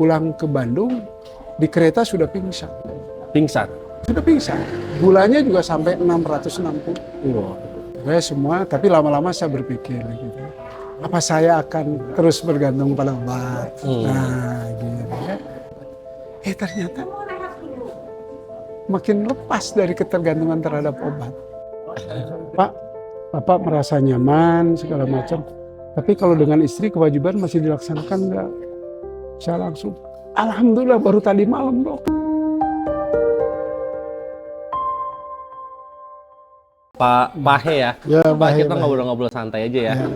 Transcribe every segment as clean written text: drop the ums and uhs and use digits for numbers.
pulang ke Bandung, di kereta sudah pingsan. Pingsan? Sudah pingsan. Gulanya juga sampai 660. Wow. Saya semua, tapi lama-lama saya berpikir gitu. Apa saya akan terus bergantung pada obat? Nah, gitu ya. Ternyata makin lepas dari ketergantungan terhadap obat. Pak, Bapak merasa nyaman segala macam. Tapi kalau dengan istri kewajiban masih dilaksanakan enggak? Saya langsung, alhamdulillah baru tadi malam, Dok. Pak Pahe ya? Ya, Pak, kita ngobrol-ngobrol santai aja ya. Ya.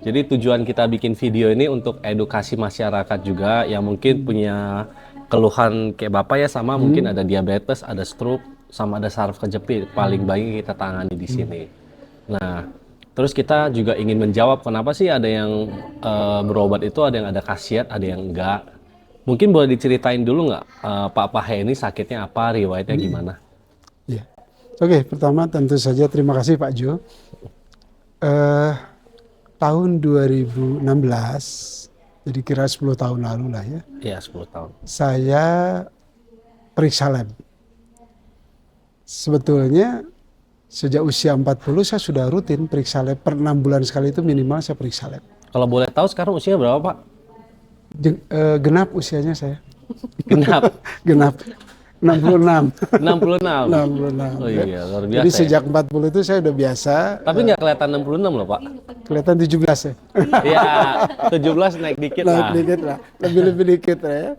Jadi tujuan kita bikin video ini untuk edukasi masyarakat juga yang mungkin punya keluhan kayak Bapak ya, sama mungkin ada diabetes, ada stroke, sama ada saraf kejepit. Paling banyak kita tangani di sini. Nah, terus kita juga ingin menjawab kenapa sih ada yang berobat itu ada yang ada khasiat, ada yang enggak. Mungkin boleh diceritain dulu nggak Pak Pahe ini sakitnya apa, riwayatnya gimana? Ya. Oke, pertama tentu saja terima kasih Pak Jo. Tahun 2016, jadi kira 10 tahun lalu lah ya. Iya, 10 tahun. Saya periksa lab. Sebetulnya sejak usia 40 saya sudah rutin periksa lab. Per 6 bulan sekali itu minimal saya periksa lab. Kalau boleh tahu sekarang usianya berapa Pak? Genap usianya saya. Genap? Genap. 66. 66? 66. Oh iya, luar biasa. Jadi ya? sejak 40 itu saya udah biasa. Tapi nggak kelihatan 66 loh Pak. Kelihatan 17 ya. Iya, 17 naik dikit lah. Naik dikit lah. Lebih-lebih dikit lah ya.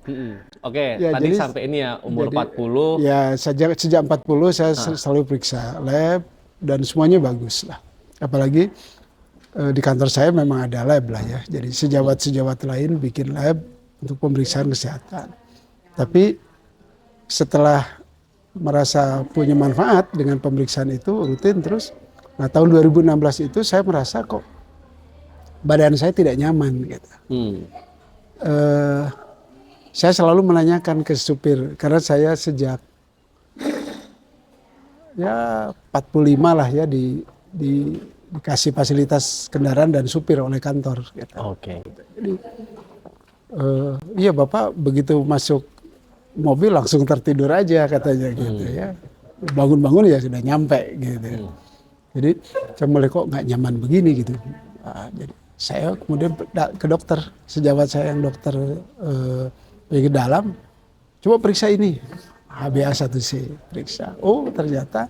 Oke, Ya, tadi jadi- sampai ini ya, umur jadi, 40. Ya, sejak 40 saya selalu periksa lab dan semuanya bagus lah. Apalagi di kantor saya memang ada lab lah ya. Jadi sejawat-sejawat lain bikin lab untuk pemeriksaan kesehatan. Tapi setelah merasa punya manfaat dengan pemeriksaan itu rutin terus. Nah, tahun 2016 itu saya merasa kok badan saya tidak nyaman gitu. Saya selalu menanyakan ke supir karena saya sejak ya 45 lah ya dikasih fasilitas kendaraan dan supir oleh kantor gitu. Oke. Jadi iya Bapak begitu masuk mobil langsung tertidur aja katanya gitu ya. Bangun-bangun ya sudah nyampe gitu. Jadi saya mulai kok nggak nyaman begini gitu. Jadi saya kemudian ke dokter, sejawat saya yang dokter penyakit dalam, coba periksa ini. HbA1c periksa. Oh ternyata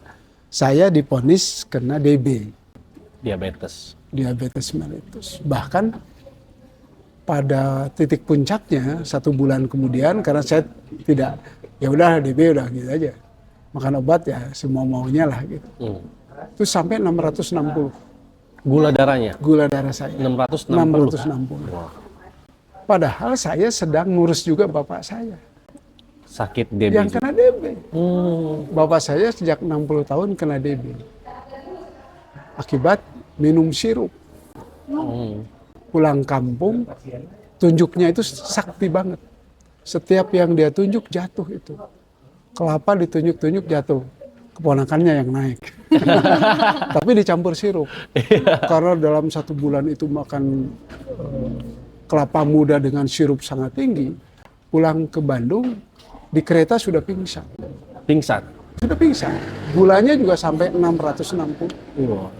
saya divonis kena DB. Diabetes. Diabetes mellitus. Bahkan pada titik puncaknya 1 bulan kemudian karena saya tidak ya udah DB udah gitu aja makan obat ya semua maunya lah gitu. Itu sampai 660 Gula darahnya? gula darah saya 660. 660. Wah. Padahal saya sedang ngurus juga bapak saya Sakit DB yang juga. kena DB. Bapak saya sejak 60 tahun kena DB akibat minum sirup. Pulang kampung, tunjuknya itu sakti banget. Setiap yang dia tunjuk jatuh itu. Kelapa ditunjuk-tunjuk jatuh. Keponakannya yang naik. Tapi dicampur sirup. Karena dalam 1 bulan itu makan kelapa muda dengan sirup sangat tinggi. Pulang ke Bandung, di kereta sudah pingsan. Pingsan? Sudah pingsan. Gulanya juga sampai 660. Wow.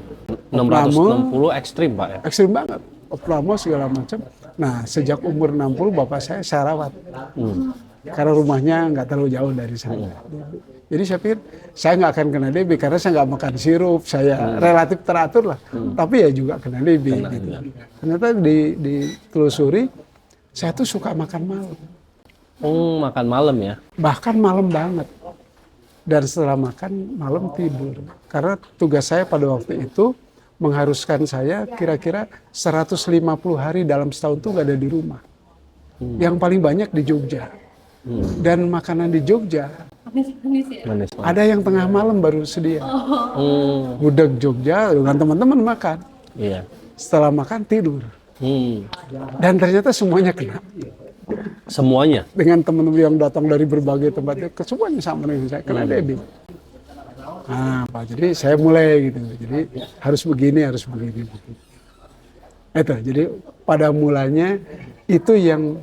660 ekstrim Pak ya? Ekstrim banget. Oplamo segala macam. Nah, sejak umur 60 bapak saya rawat. Karena rumahnya nggak terlalu jauh dari sana. Jadi saya pikir saya nggak akan kena DB karena saya nggak makan sirup, saya relatif teratur lah. Tapi ya juga kena DB. Gitu. Ternyata ditelusuri, saya tuh suka makan malam. Makan malam ya? Bahkan malam banget. Dan setelah makan malam tidur. Karena tugas saya pada waktu itu mengharuskan saya kira-kira 150 hari dalam setahun itu nggak ada di rumah. Yang paling banyak di Jogja. Dan makanan di Jogja Manis. ada yang tengah malam baru sedia. Gudeg Jogja dengan teman-teman makan. Iya. Setelah makan tidur. Dan ternyata semuanya kena. Semuanya? Dengan teman-teman yang datang dari berbagai tempat, semuanya sama dengan saya kena DB. Nah, Pak, jadi saya mulai gitu. Jadi harus begini. Itu. Jadi pada mulanya itu yang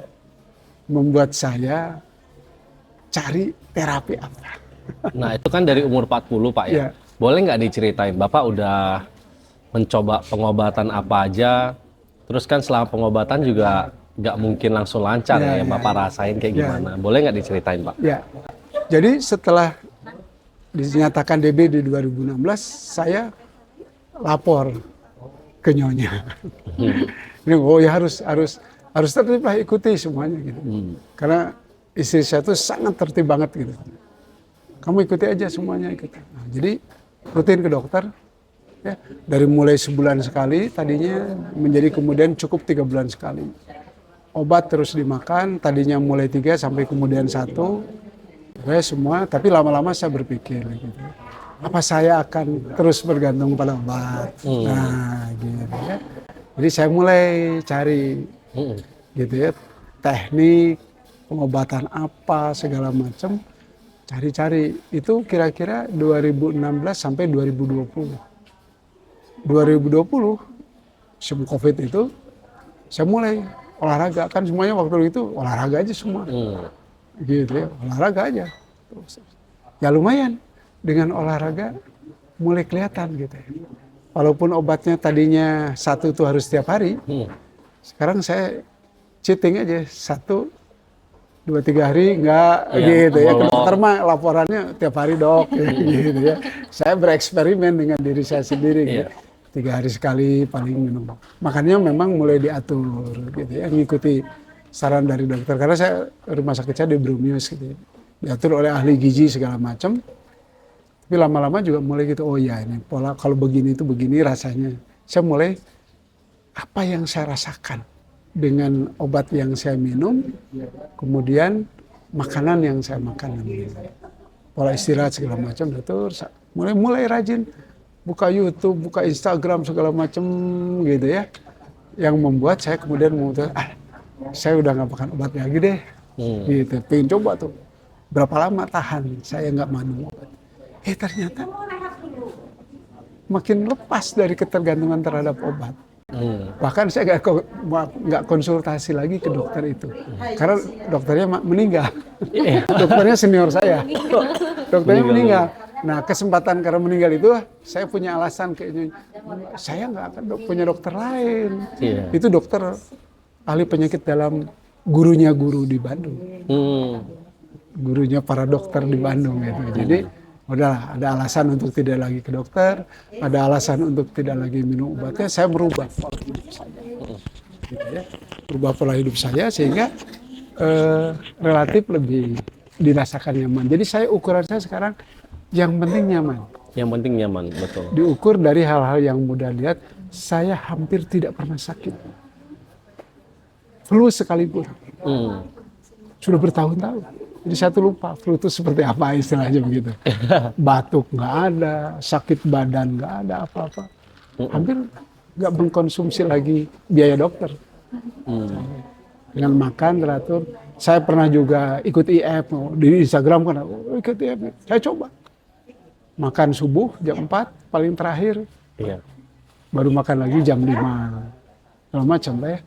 membuat saya cari terapi apa. Nah, itu kan dari umur 40, Pak ya. Iya. Boleh nggak diceritain, Bapak udah mencoba pengobatan apa aja? Terus kan selama pengobatan juga nggak mungkin langsung lancar Iya, ya, iya, Bapak iya. rasain kayak Iya. gimana? Boleh nggak diceritain, Pak? Ya, jadi setelah dinyatakan DB di 2016, saya lapor ke Nyonya. Ini, oh ya harus tertib lah, ikuti semuanya gitu. Karena istri saya tuh sangat tertib banget gitu. Kamu ikuti aja semuanya ikuti. Nah, jadi rutin ke dokter. Ya, dari mulai sebulan sekali tadinya menjadi kemudian cukup 3 bulan sekali. Obat terus dimakan, tadinya mulai 3 sampai kemudian 1. Semua, tapi lama-lama saya berpikir gitu. Apa saya akan terus bergantung pada obat? Nah, gitu ya. Jadi saya mulai cari gitu ya, teknik pengobatan apa segala macam, cari-cari. Itu kira-kira 2016 sampai 2020. 2020 sebelum COVID itu saya mulai olahraga, kan semuanya waktu itu olahraga aja semua. Gitu ya, olahraga aja. Ya lumayan, dengan olahraga mulai kelihatan gitu ya. Walaupun obatnya tadinya 1 tuh harus setiap hari, sekarang saya cheating aja, 1, 2, 3 hari enggak gitu ya. Ke dokter mah laporannya tiap hari dok gitu ya. Saya bereksperimen dengan diri saya sendiri gitu. 3 hari sekali paling minum. Makanya memang mulai diatur gitu ya, ngikuti saran dari dokter. Karena saya rumah sakit saya di Bromius gitu ya. Diatur oleh ahli gizi segala macam. Tapi lama-lama juga mulai gitu, oh ya ini pola kalau begini itu begini rasanya. Saya mulai apa yang saya rasakan dengan obat yang saya minum, kemudian makanan yang saya makan, pola istirahat segala macam, terus mulai rajin buka YouTube, buka Instagram segala macam gitu ya, yang membuat saya kemudian memutuskan, saya udah nggak makan obat lagi deh, gitu, pengen coba tuh, berapa lama tahan, saya nggak minum obat, ternyata makin lepas dari ketergantungan terhadap obat. Bahkan saya nggak konsultasi lagi ke dokter itu, karena dokternya meninggal. Dokternya senior saya, dokternya meninggal. Nah kesempatan karena meninggal itu, saya punya alasan kayaknya saya nggak akan punya dokter lain. Itu dokter ahli penyakit dalam, gurunya guru di Bandung, gurunya para dokter di Bandung gitu. Jadi udahlah, ada alasan untuk tidak lagi ke dokter, ada alasan untuk tidak lagi minum obatnya, saya merubah pola hidup saya. Gitu ya. Merubah pola hidup saya sehingga relatif lebih dirasakan nyaman. Jadi saya ukuran saya sekarang yang penting nyaman. Yang penting nyaman, betul. Diukur dari hal-hal yang mudah lihat, saya hampir tidak pernah sakit. Flu sekalipun. Sudah bertahun-tahun. Jadi saya tuh lupa flu itu seperti apa istilahnya begitu. Batuk nggak ada, sakit badan nggak ada apa-apa. Hampir nggak mengkonsumsi lagi biaya dokter. Dengan makan teratur. Saya pernah juga ikut IF di Instagram kan, ikut IF. Saya coba. Makan subuh jam 4 paling terakhir. Baru makan lagi jam 5. Kalau macam lah ya.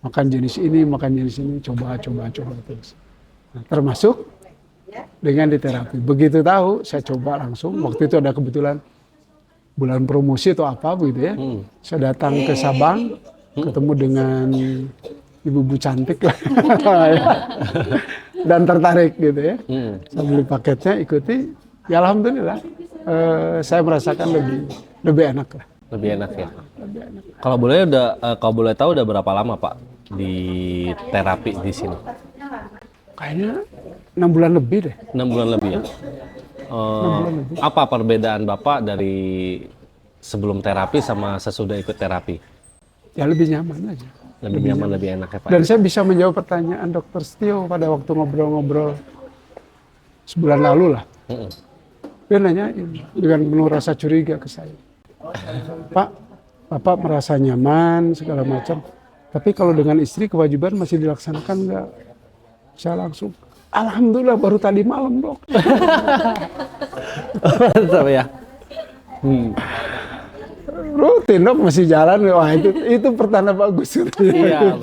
Makan jenis ini, coba terus. Nah, termasuk dengan di terapi. Begitu tahu, saya coba langsung. Waktu itu ada kebetulan bulan promosi atau apa begitu ya. Saya datang ke Sabang, ketemu dengan ibu-ibu cantik lah. Dan tertarik gitu ya. Saya beli paketnya, ikuti. Ya alhamdulillah, saya merasakan lebih enak lah. Lebih enak ya. Kalau boleh tahu udah berapa lama Pak di terapi di sini? Kayaknya 6 bulan lebih deh. 6 bulan lebih ya. Apa perbedaan Bapak dari sebelum terapi sama sesudah ikut terapi? Ya lebih nyaman aja. Lebih nyaman, lebih enak ya Pak. Dan saya bisa menjawab pertanyaan Dokter Setio pada waktu ngobrol-ngobrol sebulan lalu lah. Dia nanyain dengan penuh rasa curiga ke saya. Pak, Bapak merasa nyaman segala macam. Tapi kalau dengan istri kewajiban masih dilaksanakan nggak? Saya langsung, alhamdulillah baru tadi malam dok. Mantap ya. ikutin dok masih jalan, wah itu pertanda bagus. Iya,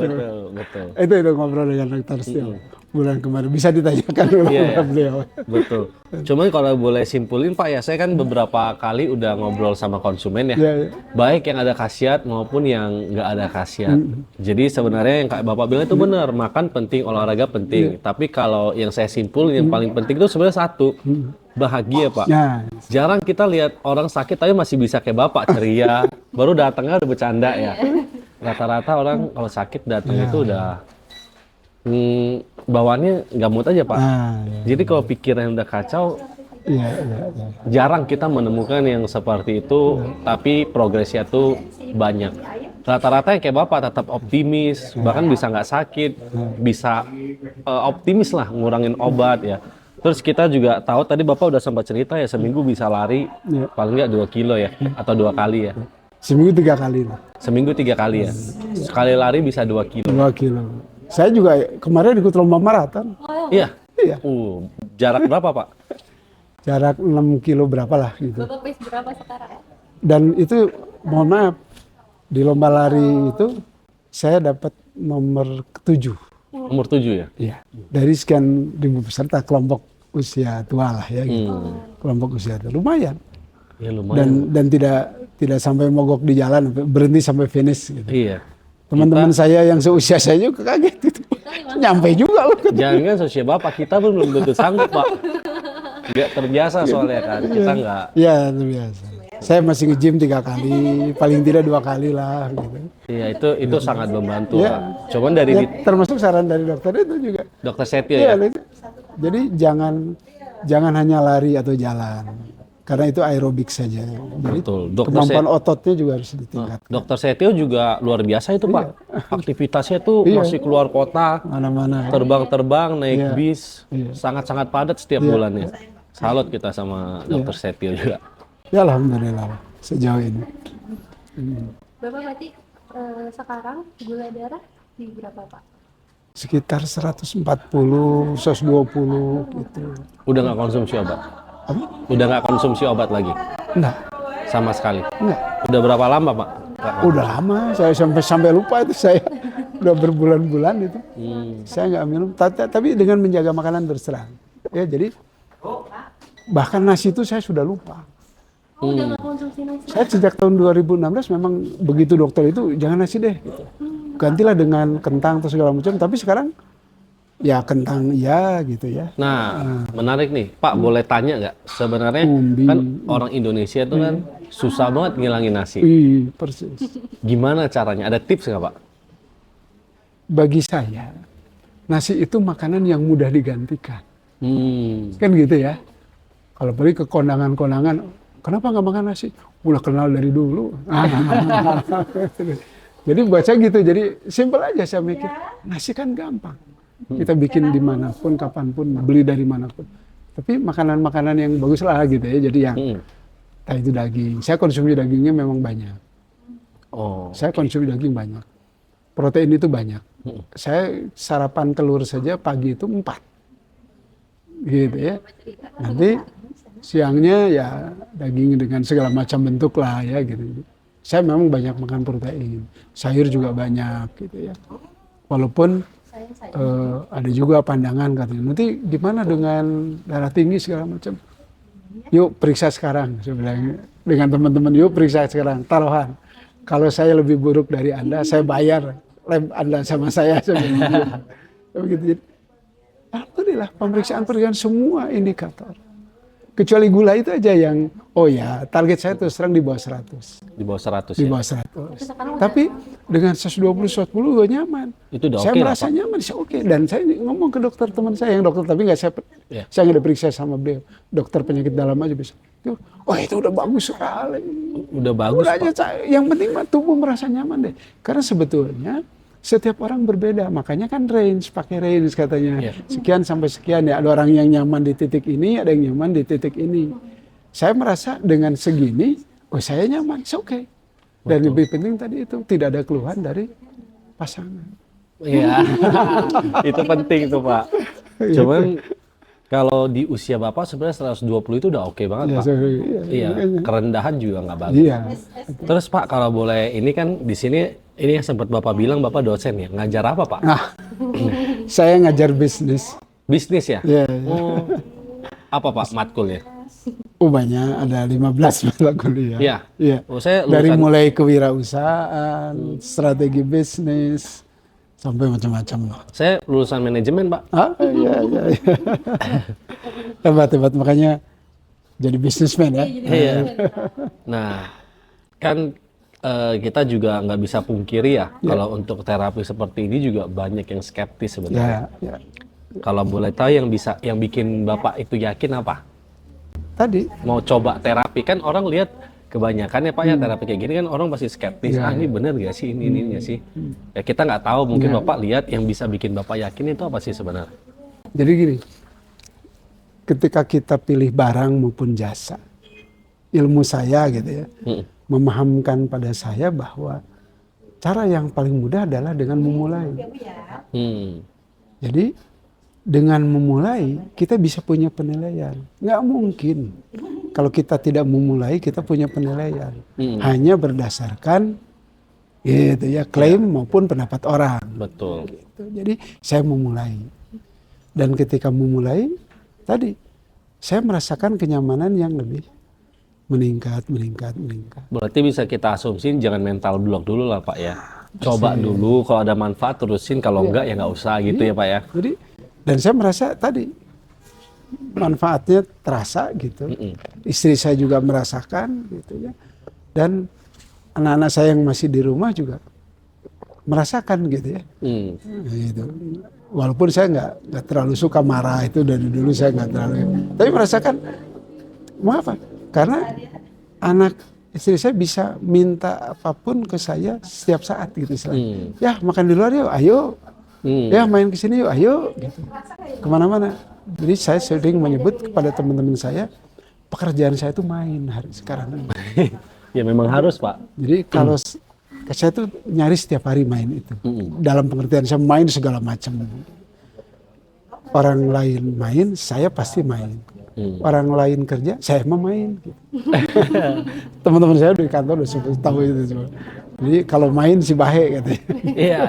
betul. Itu ngobrol dengan dokter Setio bulan kemarin, bisa ditanyakan Iya, beliau. betul. Cuman kalau boleh simpulin Pak ya, saya kan beberapa kali udah ngobrol sama konsumen ya, Iya. baik yang ada khasiat maupun yang nggak ada khasiat. Jadi sebenarnya yang kayak Bapak bilang itu benar, makan penting, olahraga penting. Tapi kalau yang saya simpulin yang paling penting itu sebenarnya satu, bahagia Pak. Nah, Jarang kita lihat orang sakit tapi masih bisa kayak Bapak ceria, baru datangnya udah bercanda ya. Rata-rata orang kalau sakit datang itu udah bawaannya nggak mood aja Pak. Jadi kalau pikiran udah kacau, iya. jarang kita menemukan yang seperti itu, tapi progresnya tuh banyak. Rata-rata yang kayak Bapak tetap optimis, bahkan bisa nggak sakit, bisa optimis lah ngurangin obat ya. Terus kita juga tahu tadi Bapak udah sempat cerita ya, seminggu bisa lari paling nggak 2 kilo ya, atau 2 kali ya. Seminggu 3 kali lah. Seminggu 3 kali ya. Sekali lari bisa 2 kilo. 2 kilo. Saya juga kemarin ikut lomba maraton. Iya. Iya. Jarak berapa Pak? Jarak 6 kilo berapa lah gitu. Bapak pace berapa sekarang? Dan itu mohon maaf, di lomba lari itu saya dapat nomor 7. Nomor 7 ya? Iya. Dari sekian ribu peserta kelompok usia tua lah ya gitu. Kelompok usia tua. Lumayan. Ya lumayan. Dan tidak sampai mogok di jalan, berhenti sampai finish gitu. Iya. Teman-teman saya yang seusia saya juga kaget gitu. Nyampe juga loh. Jangan seusia Bapak, kita pun belum tentu sanggup Pak. Nggak terbiasa soalnya kan, kita nggak. Iya, terbiasa. Saya masih nge-gym 3 kali, paling tidak 2 kali lah gitu. Iya, itu sangat membantu Ya. Pak. Cuman dari Ya, termasuk saran dari dokter itu juga. Dokter Setio Iya, ya? itu. Jadi jangan hanya lari atau jalan. Karena itu aerobik saja. Jadi Betul. Dokter kemampuan ototnya juga harus ditingkatkan. Dokter Setio juga luar biasa itu Pak. Aktivitasnya tuh Iya. masih keluar kota, Mana-mana. terbang-terbang, naik Iya. bis, sangat-sangat padat setiap bulannya. Salut kita sama Dokter Setio juga. Ya alhamdulillah sejauh ini. Bapak berarti sekarang gula darah di berapa Pak? Sekitar 140, 120 gitu. Udah nggak konsumsi obat? Apa? Udah nggak konsumsi obat lagi? Enggak, Sama sekali? enggak. Udah berapa lama Pak? Udah lama, saya sampai lupa itu saya. Udah berbulan-bulan itu. Saya nggak minum, tapi dengan menjaga makanan terus terang. Ya, jadi bahkan nasi itu saya sudah lupa. Udah nggak konsumsi nasi? Saya sejak tahun 2016 memang begitu dokter itu jangan nasi deh. Gitu. Gantilah dengan kentang atau segala macam. Tapi sekarang ya kentang ya gitu ya. Nah, menarik nih, Pak. Boleh tanya nggak? Sebenarnya Umbi. kan orang Indonesia itu kan susah banget ngilangin nasi. Persis. Gimana caranya? Ada tips nggak Pak? Bagi saya nasi itu makanan yang mudah digantikan. Kan gitu ya. Kalau pergi ke kondangan-kondangan, kenapa nggak makan nasi? Udah kenal dari dulu. Jadi buat saya gitu. Jadi simpel aja saya mikir. Nasi kan gampang. Kita bikin dimanapun, kapanpun, beli dari manapun. Tapi makanan-makanan yang bagus lah gitu ya. Jadi yang entah itu daging. Saya konsumsi dagingnya memang banyak. Oh, Saya konsumsi daging banyak. Protein itu banyak. Saya sarapan telur saja pagi itu 4. Gitu ya. Nanti siangnya ya daging dengan segala macam bentuk lah ya gitu. Saya memang banyak makan protein. Sayur juga banyak gitu ya. Walaupun ada juga pandangan katanya, nanti gimana dengan darah tinggi segala macam. Yuk periksa sekarang, saya bilang dengan teman-teman, yuk periksa sekarang, taruhan. Kalau saya lebih buruk dari Anda, saya bayar lab Anda sama saya. Begitu. Alhamdulillah pemeriksaan semua indikator. Kecuali gula itu aja yang, oh ya target saya terus terang di bawah 100. di bawah 100 Di ya? bawah 100. Tapi dengan 120, 110 gue nyaman. Itu udah Saya oke lah, merasa Pak. nyaman, saya oke. Dan saya ngomong ke dokter teman saya, yang dokter tapi nggak Iya. saya nggak diperiksa sama beliau. Dokter penyakit dalam aja bisa. Oh itu udah bagus sekali. Udah bagus Udah Pak. aja, yang penting mah tubuh merasa nyaman deh. Karena sebetulnya setiap orang berbeda, makanya kan range, pakai range katanya. Iya. Sekian sampai sekian ya, ada orang yang nyaman di titik ini, ada yang nyaman di titik ini. Saya merasa dengan segini, oh saya nyaman, oke. Dan lebih penting tadi itu, tidak ada keluhan dari pasangan. Iya. Itu penting tuh Pak. Cuman Kalau di usia Bapak sebenarnya 120 itu udah oke banget, Ya, Pak. Iya, makanya. kerendahan juga nggak bagus. Iya. Terus Pak, kalau boleh ini kan di sini ini yang sempat Bapak bilang Bapak dosen ya. Ngajar apa, Pak? Nah, saya ngajar bisnis. Bisnis ya? Ya, Oh, apa Pak matkulnya? banyak, ada 15 mata kuliah. Iya. Iya. Oh, saya Dari lulusan mulai kewirausahaan, strategi bisnis, sampai macam-macam. saya lulusan manajemen, Pak. Iya, iya, iya. Hebat, makanya jadi bisnismen ya. Iya. Nah, kan kita juga nggak bisa pungkiri ya, kalau untuk terapi seperti ini juga banyak yang skeptis sebenarnya. Ya. Kalau boleh tahu yang bikin Bapak itu yakin apa? Tadi, Mau coba terapi kan orang lihat kebanyakan ya Pak ya terapi kayak gini kan orang pasti skeptis. Ya. Ini bener gak sih ini nggak sih? Ya kita nggak tahu mungkin Bapak lihat yang bisa bikin Bapak yakin itu apa sih sebenarnya? jadi gini, ketika kita pilih barang maupun jasa, ilmu saya gitu ya, memahamkan pada saya bahwa cara yang paling mudah adalah dengan memulai. Hmm. Jadi dengan memulai kita bisa punya penilaian. Nggak mungkin kalau kita tidak memulai kita punya penilaian. Hanya berdasarkan gitu ya klaim maupun pendapat orang. Betul. Gitu. Jadi saya memulai. Dan ketika memulai tadi saya merasakan kenyamanan yang lebih meningkat. Berarti bisa kita asumsiin jangan mental block dulu lah Pak ya. Coba dulu kalau ada manfaat terusin, kalau enggak ya nggak usah gitu ya Pak ya. Jadi dan saya merasa tadi manfaatnya terasa gitu. Istri saya juga merasakan gitu ya. Dan anak-anak saya yang masih di rumah juga merasakan gitu ya. Gitu. Walaupun saya nggak terlalu suka marah, itu dari dulu saya nggak terlalu. Tapi merasakan mau apa? Karena anak istri saya bisa minta apapun ke saya setiap saat gitu. Ya makan di luar yuk, ayo. Ya main ke sini yuk, ayo. Gitu. Kemana-mana. Jadi saya sering menyebut kepada teman-teman saya, pekerjaan saya itu main hari sekarang. Ya memang harus Pak. Jadi kalau saya tuh nyaris setiap hari main itu. Dalam pengertian saya main segala macam. Orang lain main, saya pasti main. Orang lain kerja, saya mau main. Gitu. Teman-teman saya di kantor udah tahu itu semua. Jadi kalau main si bahe katanya. Iya.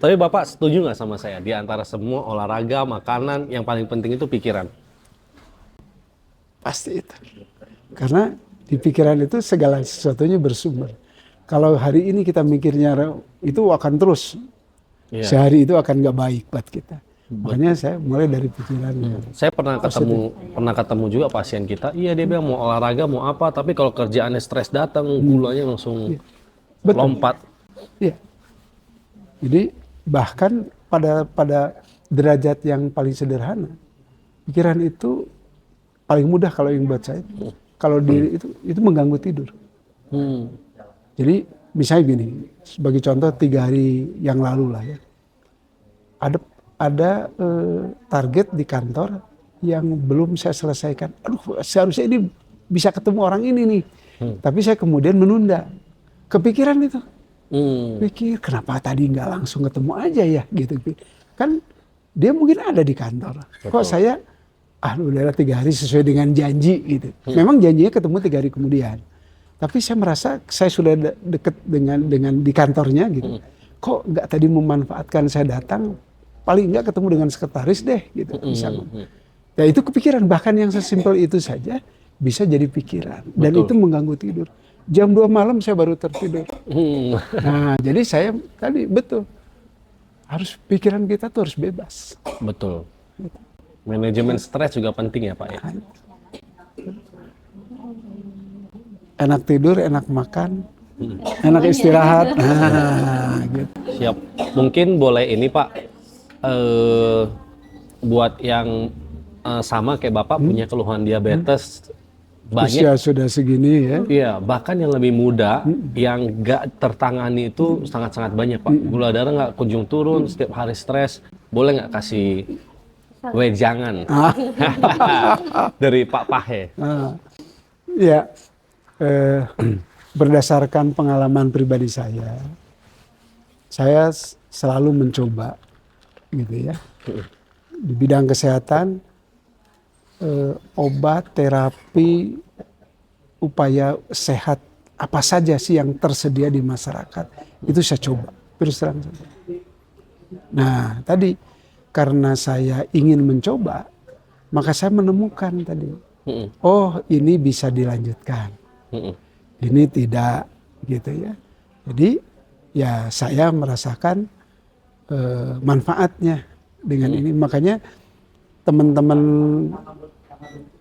Tapi Bapak setuju nggak sama saya? Di antara semua olahraga, makanan, yang paling penting itu pikiran. Pasti itu. Karena di pikiran itu segala sesuatunya bersumber. Kalau hari ini kita mikirnya itu akan terus. Sehari itu akan nggak baik buat kita. Makanya saya mulai dari pikiran. Saya pernah ketemu juga pasien kita. Iya dia bilang mau olahraga mau apa, tapi kalau kerjaannya stres datang, gulanya langsung lompat. Iya. Jadi bahkan pada derajat yang paling sederhana, pikiran itu paling mudah kalau yang buat saya. Kalau diri itu mengganggu tidur. Jadi misalnya gini, sebagai contoh 3 hari yang lalu lah ya, ada target di kantor yang belum saya selesaikan. Aduh, seharusnya ini bisa ketemu orang ini nih, tapi saya kemudian menunda. Kepikiran itu, pikir kenapa tadi nggak langsung ketemu aja ya gitu. Kan dia mungkin ada di kantor. Kok saya udah 3 hari sesuai dengan janji gitu. Memang janjinya ketemu 3 hari kemudian. Tapi saya merasa saya sudah dekat dengan di kantornya gitu. Kok nggak tadi memanfaatkan saya datang, paling nggak ketemu dengan sekretaris deh gitu misalnya. Ya itu kepikiran, bahkan yang sesimpel itu saja bisa jadi pikiran. Dan itu mengganggu tidur. Jam 2 malam saya baru tertidur. Nah jadi saya tadi betul. Harus pikiran kita tuh harus bebas. Betul. Manajemen stres juga penting ya Pak ya. Enak tidur, enak makan, enak istirahat. Nah, gitu. Siap. Mungkin boleh ini Pak, buat yang sama kayak Bapak punya keluhan diabetes banyak. Usia sudah segini ya. Iya, bahkan yang lebih muda yang nggak tertangani itu sangat-sangat banyak Pak. Gula darah nggak kunjung turun, setiap hari stres. Boleh nggak kasih wejangan dari Pak Pahe? Ya, berdasarkan pengalaman pribadi saya selalu mencoba gitu ya. Di bidang kesehatan obat, terapi, upaya sehat apa saja sih yang tersedia di masyarakat, itu saya coba terus terang saja. Nah tadi karena saya ingin mencoba, maka saya menemukan tadi, oh ini bisa dilanjutkan, ini tidak, gitu ya. Jadi ya saya merasakan manfaatnya dengan ini. Makanya teman-teman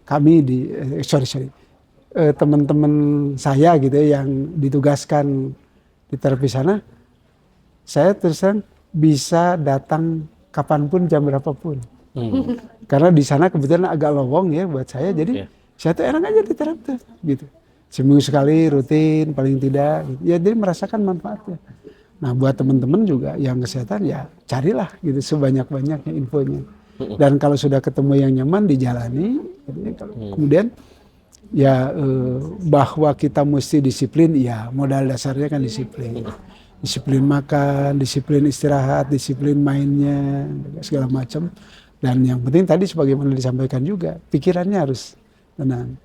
kami teman-teman saya gitu ya, yang ditugaskan di terapi sana, saya terus terang bisa datang kapanpun, jam berapapun. Karena di sana kebetulan agak lowong ya buat saya, jadi saya tuh enak aja di terapi gitu. Seminggu sekali rutin paling tidak, gitu. Ya jadi merasakan manfaatnya. Nah buat teman-teman juga yang kesehatan ya carilah gitu sebanyak-banyaknya infonya. Dan kalau sudah ketemu yang nyaman dijalani, gitu ya. Kemudian ya bahwa kita mesti disiplin, ya modal dasarnya kan disiplin. Disiplin makan, disiplin istirahat, disiplin mainnya, segala macam. Dan yang penting tadi sebagaimana disampaikan juga, pikirannya harus tenang.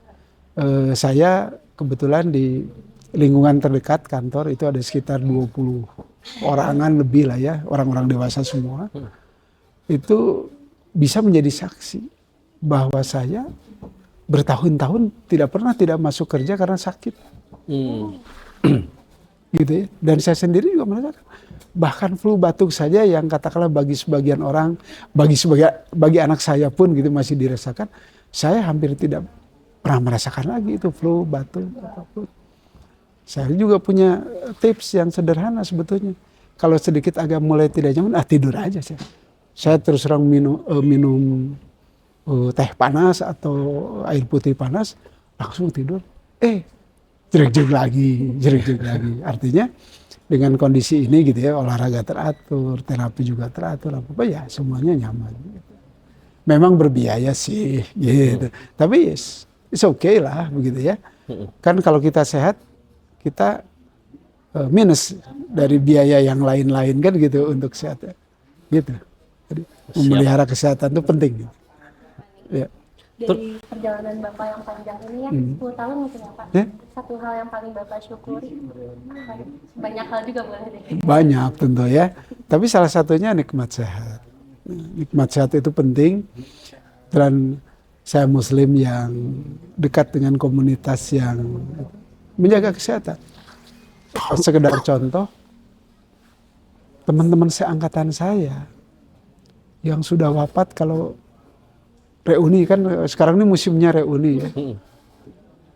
Saya kebetulan di lingkungan terdekat kantor itu ada sekitar 20 orangan lebih lah ya, orang-orang dewasa semua. Itu bisa menjadi saksi bahwa saya bertahun-tahun tidak pernah tidak masuk kerja karena sakit. Gitu ya. Dan saya sendiri juga merasakan, bahkan flu batuk saja yang katakanlah bagi sebagian orang, bagi anak saya pun gitu masih dirasakan, saya hampir tidak pernah merasakan lagi itu flu batuk apapun. Saya juga punya tips yang sederhana sebetulnya. Kalau sedikit agak mulai tidak nyaman, tidur aja saya. Saya terus terang minum teh panas atau air putih panas, langsung tidur. Jerik-jerik lagi. Artinya dengan kondisi ini gitu ya, olahraga teratur, terapi juga teratur, apa ya semuanya nyaman. Gitu. Memang berbiaya sih, gitu. Tapi it's okay lah begitu ya. Kan kalau kita sehat, kita minus dari biaya yang lain-lain kan gitu untuk kesehatan. Gitu. Jadi memelihara kesehatan itu penting. Gitu. Ya. Dari perjalanan Bapak yang panjang ini ya, 10 tahun mungkin ya Pak. Satu hal yang paling Bapak syukuri, banyak hal juga boleh deh. Banyak tentu ya, tapi salah satunya nikmat sehat. Nikmat sehat itu penting, dan saya Muslim yang dekat dengan komunitas yang menjaga kesehatan. Sekedar contoh, teman-teman seangkatan saya yang sudah wafat, kalau reuni kan sekarang ini musimnya reuni ya.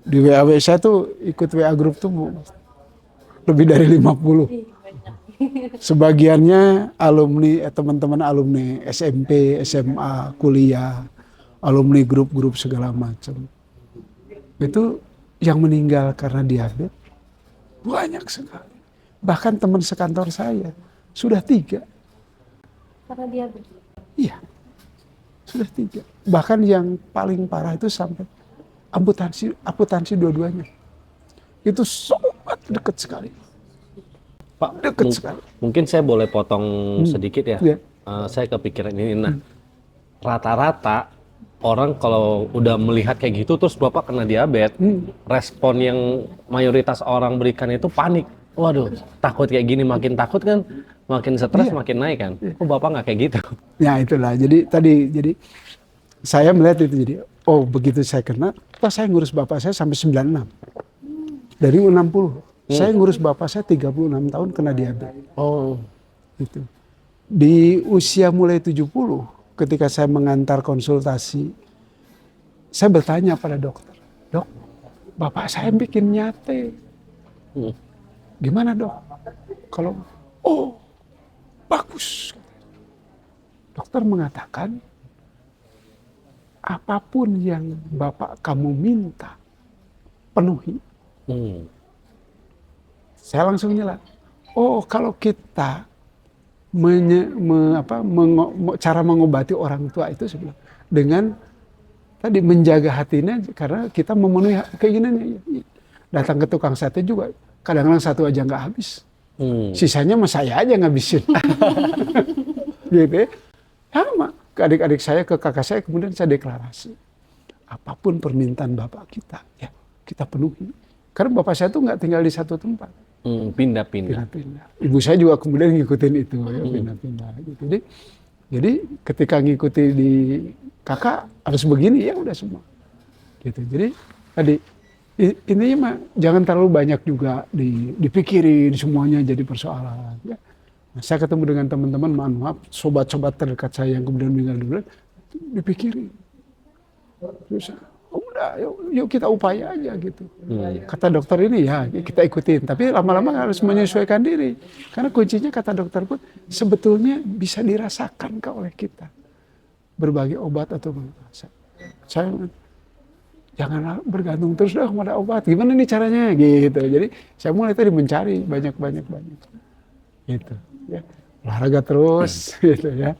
Di WA saya tuh ikut WA grup tuh lebih dari 50. Sebagiannya alumni, teman-teman alumni SMP, SMA, kuliah, alumni grup-grup segala macam. Itu yang meninggal karena diabetes banyak sekali. Bahkan teman sekantor saya sudah 3. Karena diabetes? Iya. Sudah 3. Bahkan yang paling parah itu sampai amputansi dua-duanya. Itu sangat dekat sekali. Pak, dekat sekali. Mungkin saya boleh potong sedikit ya. Yeah. Saya kepikiran ini. Nah, rata-rata orang kalau udah melihat kayak gitu terus Bapak kena diabetes, respon yang mayoritas orang berikan itu panik. Waduh, takut kayak gini, makin takut kan, makin stres, makin naik kan. Kok Bapak nggak kayak gitu? Ya itulah. Jadi saya melihat itu, jadi begitu saya kena, saya ngurus bapak saya sampai 96. Dari 60, saya ngurus bapak saya 36 tahun kena diabetes. Gitu. Di usia mulai 70, ketika saya mengantar konsultasi, saya bertanya pada dokter, "Dok, bapak saya bikin nyate. Gimana dok? Kalau bagus." Dokter mengatakan, apapun yang bapak kamu minta, penuhi. Saya langsung nyela. Kalau kita cara mengobati orang tua itu sebenarnya dengan tadi menjaga hatinya, karena kita memenuhi keinginannya. Datang ke tukang sate juga, kadang-kadang satu aja nggak habis. Sisanya mah saya aja ngabisin. Gitu ya. Sama ke adik-adik saya, ke kakak saya, kemudian saya deklarasi. apapun permintaan bapak kita, ya kita penuhi. Karena bapak saya tuh nggak tinggal di satu tempat. Pindah-pindah. Ibu saya juga kemudian ngikutin itu, ya pindah-pindah. Gitu. Jadi ketika ngikuti di kakak harus begini, ya udah semua. Gitu. Jadi tadi intinya mah jangan terlalu banyak juga dipikirin semuanya jadi persoalan. Ya. Nah, saya ketemu dengan teman-teman, maaf, sobat-sobat terdekat saya yang kemudian meninggal dunia, dipikirin. Terus, udah, yuk kita upaya aja gitu. Kata dokter ini ya kita ikutin, tapi lama-lama harus menyesuaikan diri. Karena kuncinya kata dokter pun sebetulnya bisa dirasakan oleh kita. Berbagai obat atau saya jangan bergantung terus dah kepada obat. Gimana nih caranya gitu. Jadi saya mulai tadi mencari banyak. Gitu ya. Olahraga terus gitu ya.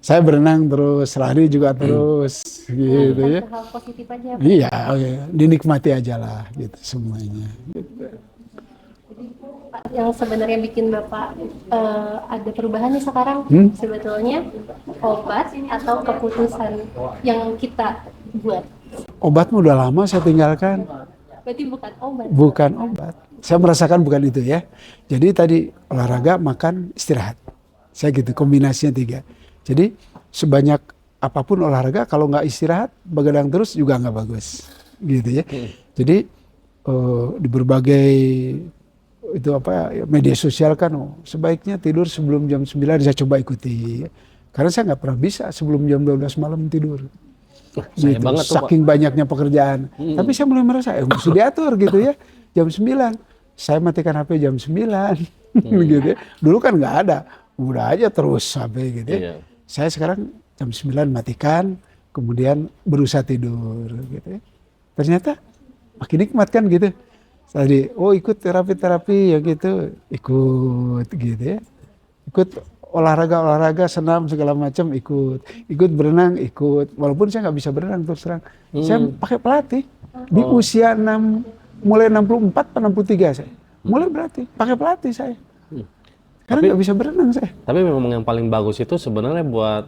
Saya berenang terus, lari juga terus gitu ya. Hal positif aja. Iya, dinikmati aja lah gitu semuanya. Gitu. Yang sebenarnya bikin Bapak ada perubahan nih sekarang sebetulnya obat atau keputusan yang kita buat? Obat udah lama saya tinggalkan. Berarti bukan obat? Bukan obat. Saya merasakan bukan itu ya. Jadi tadi olahraga, makan, istirahat. Saya gitu, kombinasinya 3. Jadi sebanyak apapun olahraga, kalau nggak istirahat, begadang terus juga nggak bagus. Gitu ya. Jadi di berbagai itu media sosial kan sebaiknya tidur sebelum jam 9, saya coba ikuti. Karena saya nggak pernah bisa sebelum jam 12 malam tidur. Saya gitu. banget tuh, Saking banyaknya pekerjaan. Tapi saya mulai merasa mesti diatur gitu ya. Jam 9 saya matikan HP jam 9 gitu ya. Dulu kan nggak ada, udah aja terus HP gitu ya. Saya sekarang jam 9 matikan, kemudian berusaha tidur gitu ya. Ternyata makin nikmat kan gitu. Tadi ikut terapi ya gitu, ikut gitu ya. Ikut olahraga senam segala macam ikut berenang walaupun saya nggak bisa berenang terus terang. Saya pakai pelatih di usia mulai 64 atau 63 saya mulai berarti pakai pelatih saya karena nggak bisa berenang saya. Tapi memang yang paling bagus itu sebenarnya buat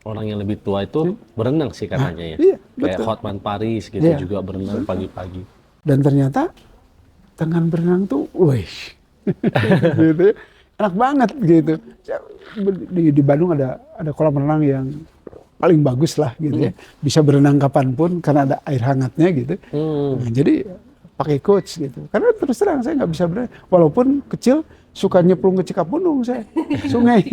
orang yang lebih tua itu berenang sih katanya ya. Iya, kayak betul. Hotman Paris gitu juga berenang pagi-pagi. Dan ternyata dengan berenang tuh gitu ya. Enak banget gitu. Di Bandung ada kolam renang yang paling bagus lah gitu ya. Bisa berenang kapanpun karena ada air hangatnya gitu. Nah, jadi pakai coach gitu. Karena terus terang saya nggak bisa berenang. Walaupun kecil suka nyemplung ke Cikapundung saya. Sungai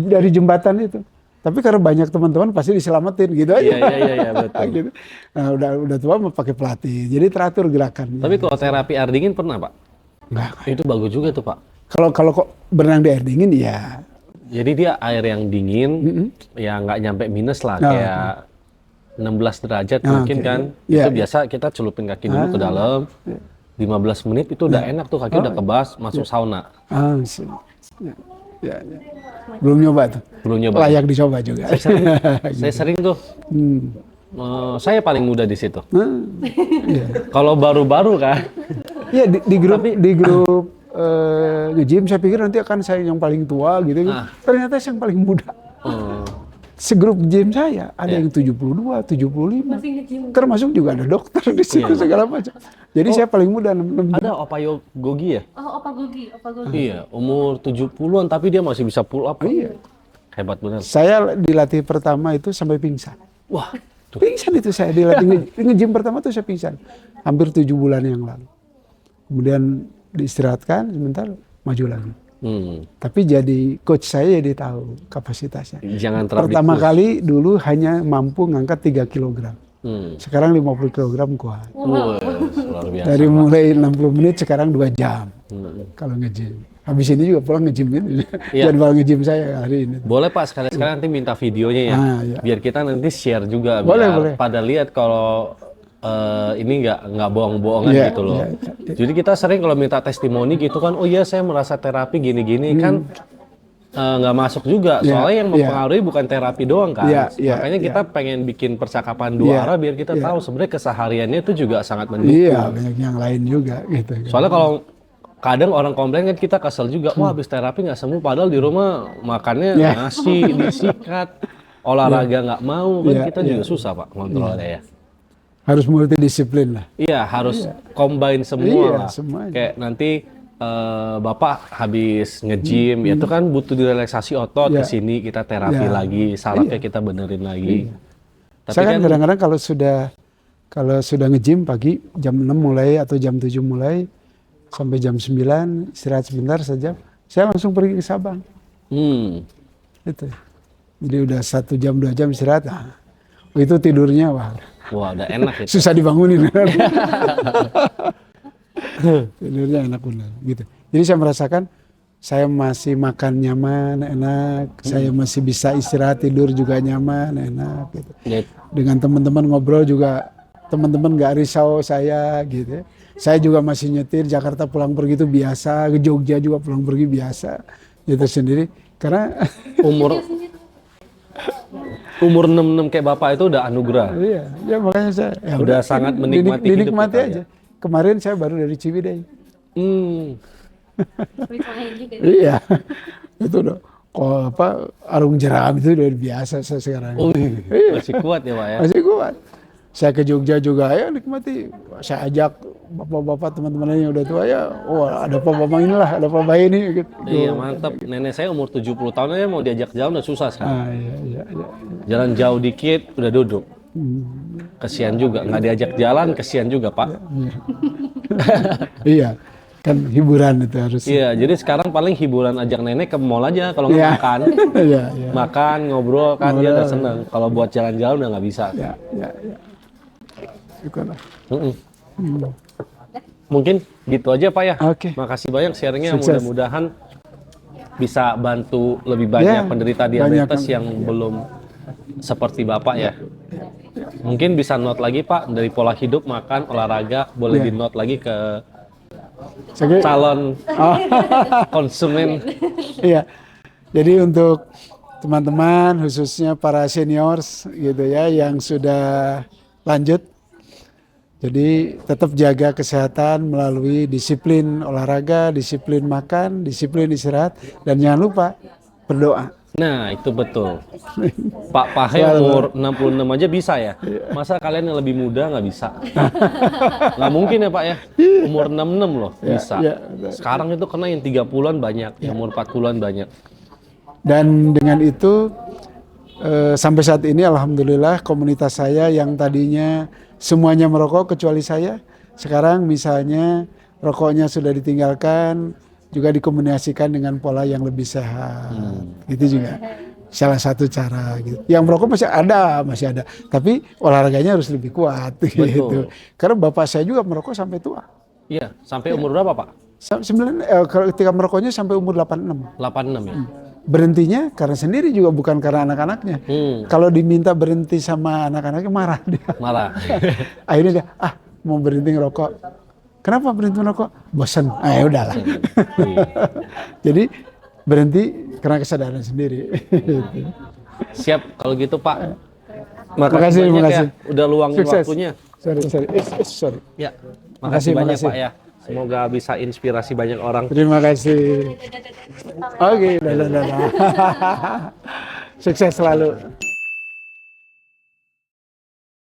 dari jembatan itu. Tapi karena banyak teman-teman pasti diselamatin gitu aja. Iya betul. Gitu. Nah, udah tua mau pakai pelatih. Jadi teratur gerakannya. Tapi kalau terapi air dingin pernah, Pak? Enggak. Itu bagus juga tuh, Pak. Kalau kok berenang di air dingin ya. Jadi dia air yang dingin, ya nggak nyampe minus lah, kayak 16 derajat mungkin kan. Itu biasa kita celupin kaki dulu ke dalam, 15 menit itu udah enak tuh, kaki udah kebas, masuk sauna. Ya. Belum nyoba tuh. Belum nyoba. Layak dicoba juga. Saya sering tuh. Saya paling muda di situ. Kalau baru-baru kan. Iya di grup nge-gym saya pikir nanti akan saya yang paling tua gitu. Ternyata saya yang paling muda. Segrup gym saya ada yang 72, 75. Masih nge-gym. Termasuk juga ada dokter di situ segala macam. Jadi saya paling muda 66. Ada Opa Gogi ya? Oh, Opa Gogi. Iya, umur 70-an tapi dia masih bisa pull up. Iya. Hebat benar. Saya dilatih pertama itu sampai pingsan. Wah, pingsan itu saya dilatih nge-gym pertama tuh saya pingsan. Hampir 7 bulan yang lalu. Kemudian diistirahatkan sebentar, maju lagi. Tapi jadi coach saya jadi tahu kapasitasnya. Jangan terlalu Pertama kali dulu hanya mampu ngangkat 3 kg. Sekarang 50 kg kuat. Luar biasa. Dari mulai 60 menit sekarang 2 jam. Kalau nge-gym. Habis ini juga pulang nge-gym ini. Jadwal nge-gym saya hari ini. Boleh Pak, sekali-sekali nanti minta videonya ya. Iya. Biar kita nanti share juga. Boleh. Pada lihat kalau ini nggak bohong-bohongan gitu loh. Jadi kita sering kalau minta testimoni gitu kan, oh iya saya merasa terapi gini-gini kan nggak masuk juga. Soalnya yang mempengaruhi bukan terapi doang kan. Makanya kita pengen bikin percakapan dua arah biar kita tahu sebenarnya kesehariannya itu juga sangat mendukung. Iya, banyak yang lain juga gitu. Soalnya kalau kadang orang komplain kan kita kesel juga, wah habis terapi nggak sembuh padahal di rumah makannya nasi disikat. olahraga nggak mau kan Iya, kita juga susah Pak kontrolnya ya. Harus multidisiplin lah. Iya harus combine semua Iya, lah. semuanya. Kayak nanti Bapak habis nge-gym ya itu kan butuh direlaksasi otot Iya. kesini kita terapi Iya. lagi, sarafnya kita benerin lagi. Tapi Saya kan kan kadang-kadang kalau sudah nge-gym pagi jam 6 mulai atau jam 7 mulai sampai jam 9 istirahat sebentar saja, saya langsung pergi ke Sabang. Itu. Jadi udah 1 jam 2 jam istirahat. Nah, itu tidurnya wah wah udah enak ya. susah dibangunin. Tidurnya enak benar gitu. Jadi saya merasakan saya masih makan nyaman, enak. Saya masih bisa istirahat tidur juga nyaman, enak gitu. Ya, Dengan teman-teman ngobrol juga teman-teman nggak risau saya gitu. Saya juga masih nyetir Jakarta pulang pergi itu biasa, ke Jogja juga pulang pergi biasa. Gitu sendiri karena umur 66 kayak Bapak itu udah anugerah. iya, ya makanya saya ya Udah sangat menikmati hidup dinikmati kita, aja. ya. Kemarin saya baru dari Ciwidey. Lumayan juga. Iya. Itu udah arung jeram itu udah biasa saya sekarang. Oh, Iya. masih kuat ya Pak ya. Masih kuat. Saya ke Jogja juga ya nikmati. Saya ajak bapak-bapak teman-teman yang udah tua ya, ada Pak Bambang inilah, ada Pak Bayi ini gitu. Iya mantap. Nenek saya umur 70 tahun aja mau diajak jalan udah susah sekarang. Iya. Jalan jauh dikit udah duduk. Kesian juga nggak diajak jalan, kesian juga Pak. Iya. Kan hiburan itu harus. Iya, jadi sekarang paling hiburan ajak nenek ke mall aja kalau nggak Iya. makan. Iya. Makan, ngobrol kan dia udah seneng. Kalau buat jalan-jalan udah nggak bisa. Ya. Itulah. Mungkin gitu aja Pak ya. Oke. Makasih banyak sharingnya. Sukses. Mudah-mudahan bisa bantu lebih banyak Ya, penderita banyak diabetes yang belum seperti Bapak ya. Mungkin bisa note lagi Pak dari pola hidup, makan, olahraga, boleh Ya. di note lagi ke Saya- calon konsumen. Iya. Jadi untuk teman-teman khususnya para seniors gitu ya yang sudah lanjut. Jadi tetap jaga kesehatan melalui disiplin olahraga, disiplin makan, disiplin istirahat dan jangan lupa berdoa. Nah, itu betul. Pak Pahe umur 66 aja bisa ya? Masa kalian yang lebih muda nggak bisa? Nggak mungkin ya Pak ya? Umur 66 loh bisa. ya. Sekarang itu kena yang 30-an banyak, yang umur 40-an banyak. Dan dengan itu sampai saat ini alhamdulillah komunitas saya yang tadinya semuanya merokok kecuali saya, sekarang misalnya rokoknya sudah ditinggalkan, juga dikombinasikan dengan pola yang lebih sehat. Itu juga salah satu cara gitu. Yang merokok masih ada, tapi olahraganya harus lebih kuat gitu. Karena bapak saya juga merokok sampai tua. Iya, sampai umur berapa Pak? Ketika merokoknya sampai umur 86. 86 ya? Berhentinya karena sendiri juga bukan karena anak-anaknya. Kalau diminta berhenti sama anak-anaknya marah dia. Marah. Akhirnya dia, mau berhenti ngerokok. Kenapa berhenti ngerokok? Bosan. Ya udahlah. Jadi berhenti karena kesadaran sendiri. Siap kalau gitu Pak. Makasih, banyak makasih. ya. Udah luangin Sukses. waktunya. Sorry. Ya, makasih banyak makasih. Pak ya. Semoga bisa inspirasi banyak orang. Terima kasih. Oke, dadah. Sukses selalu.